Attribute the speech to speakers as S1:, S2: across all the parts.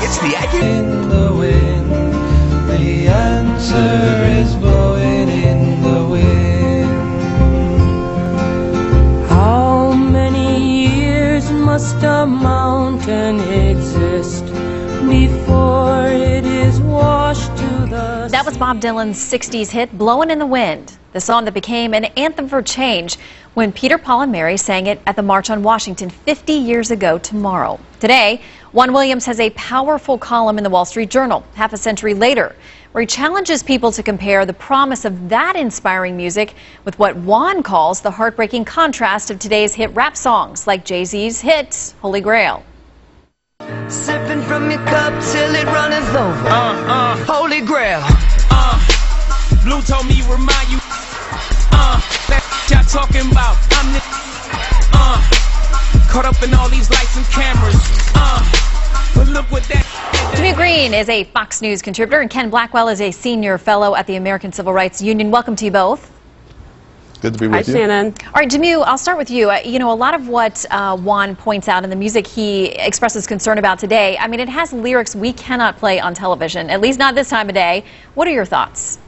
S1: It's the Aggie.
S2: In the wind, the answer is blowing in the wind. How many years must a mountain exist before it is washed to the sea?
S3: That was Bob Dylan's 60s hit, Blowin' in the Wind, the song that became an anthem for change when Peter, Paul, and Mary sang it at the March on Washington 50 years ago tomorrow. Today, Juan Williams has a powerful column in the Wall Street Journal, half a century later, where he challenges people to compare the promise of that inspiring music with what Juan calls the heartbreaking contrast of today's hit rap songs, like Jay-Z's hit, Holy Grail.
S1: Sipping from your cup till it runneth over. Holy Grail.
S4: Blue told me remind you. That y'all talking about. I'm the. Caught up in all these lights and cameras. But look what that.
S3: Jimmy Green is a Fox News contributor, and Ken Blackwell is a senior fellow at the American Civil Rights Union. Welcome to you both.
S5: Good to be with you.
S6: Hi, Shannon.
S3: All right, Jimmy, I'll start with you. You know, a lot of what Juan points out in the music he expresses concern about today, I mean, it has lyrics we cannot play on television, at least not this time of day. What are your thoughts?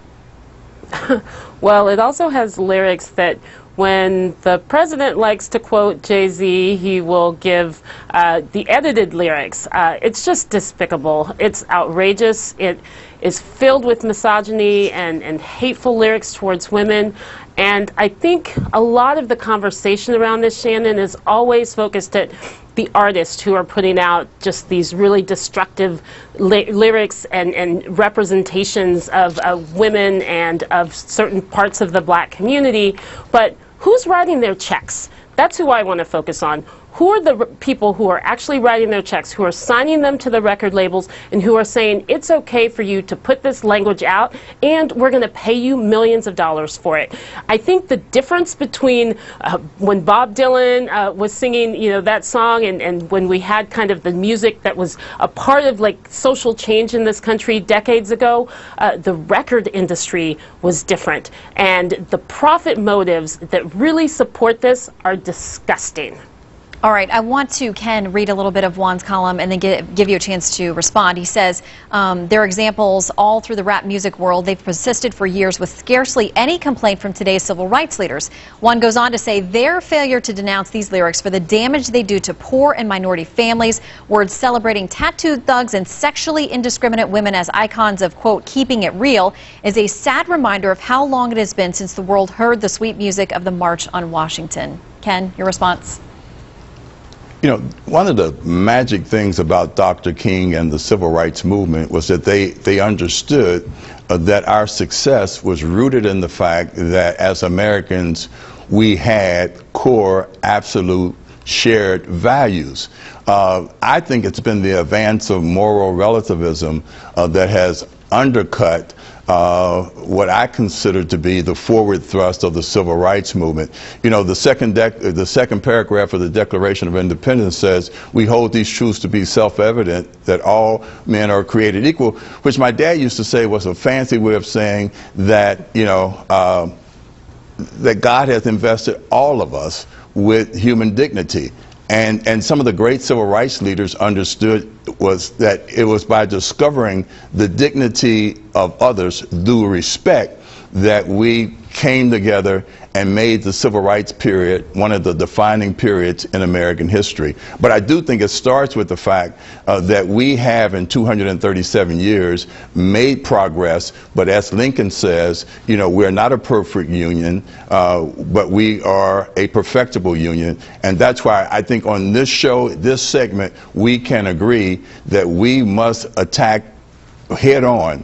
S6: Well, it also has lyrics that when the president likes to quote Jay-Z, he will give the edited lyrics. It's just despicable. It's outrageous. It is filled with misogyny and hateful lyrics towards women. And I think a lot of the conversation around this, Shannon, is always focused at the artists who are putting out just these really destructive lyrics and representations of women and of certain parts of the black community. But who's writing their checks? That's who I want to focus on. Who are the people who are actually writing their checks, who are signing them to the record labels, and who are saying it's okay for you to put this language out, and we're going to pay you millions of dollars for it? I think the difference between when Bob Dylan was singing, you know, that song, and when we had kind of the music that was a part of like social change in this country decades ago, the record industry was different, and the profit motives that really support this are disgusting.
S3: All right, I want to, Ken, read a little bit of Juan's column and then give you a chance to respond. He says, there are examples all through the rap music world. They've persisted for years with scarcely any complaint from today's civil rights leaders. Juan goes on to say their failure to denounce these lyrics for the damage they do to poor and minority families, words celebrating tattooed thugs and sexually indiscriminate women as icons of, quote, keeping it real, is a sad reminder of how long it has been since the world heard the sweet music of the March on Washington. Ken, your response?
S5: You know, one of the magic things about Dr. King and the civil rights movement was that they understood that our success was rooted in the fact that as Americans, we had core, absolute, shared values. I think it's been the advance of moral relativism that has undercut what I consider to be the forward thrust of the civil rights movement. You know, the second paragraph of the Declaration of Independence says, we hold these truths to be self-evident, that all men are created equal, which my dad used to say was a fancy way of saying that, you know, that God has invested all of us with human dignity. And some of the great civil rights leaders understood was that it was by discovering the dignity of others, due respect, that we came together and made the civil rights period one of the defining periods in American history. But I do think it starts with the fact that we have in 237 years made progress, but as Lincoln says, you know, we're not a perfect union, but we are a perfectible union. And that's why I think on this show, this segment, we can agree that we must attack head on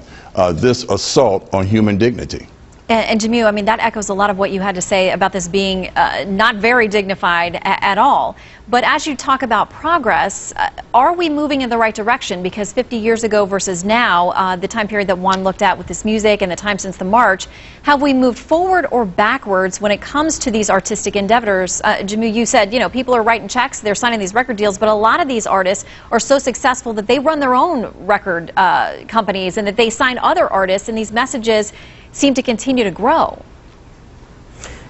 S5: this assault on human dignity.
S3: And Jamil, I mean, that echoes a lot of what you had to say about this being not very dignified at all. But as you talk about progress, are we moving in the right direction? Because 50 years ago versus now, the time period that Juan looked at with this music and the time since the march, have we moved forward or backwards when it comes to these artistic endeavors? Jamil, you said, you know, people are writing checks, they're signing these record deals, but a lot of these artists are so successful that they run their own record companies and that they sign other artists, and these messages seem to continue to grow.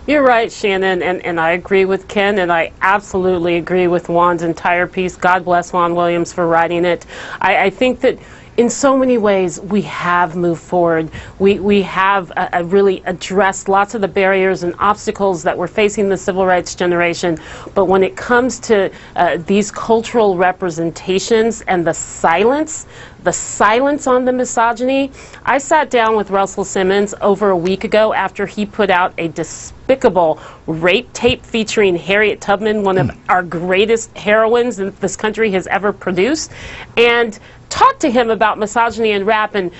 S6: You're right, Shannon, and I agree with Ken, and I absolutely agree with Juan's entire piece. God bless Juan Williams for writing it. I think that in so many ways we have moved forward. We have really addressed lots of the barriers and obstacles that were facing the civil rights generation. But when it comes to these cultural representations and the silence on the misogyny, I sat down with Russell Simmons over a week ago after he put out a despicable rape tape featuring Harriet Tubman, one of our greatest heroines that this country has ever produced, and talked to him about misogyny in rap, and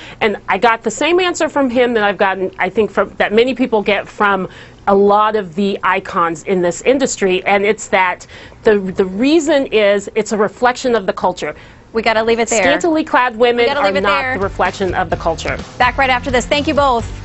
S6: I got the same answer from him that I've gotten, I think, that many people get from a lot of the icons in this industry, and it's that the reason is it's a reflection of the culture.
S3: We got to leave it there.
S6: Scantily clad women are not
S3: the
S6: reflection of the culture.
S3: Back right after this. Thank you both.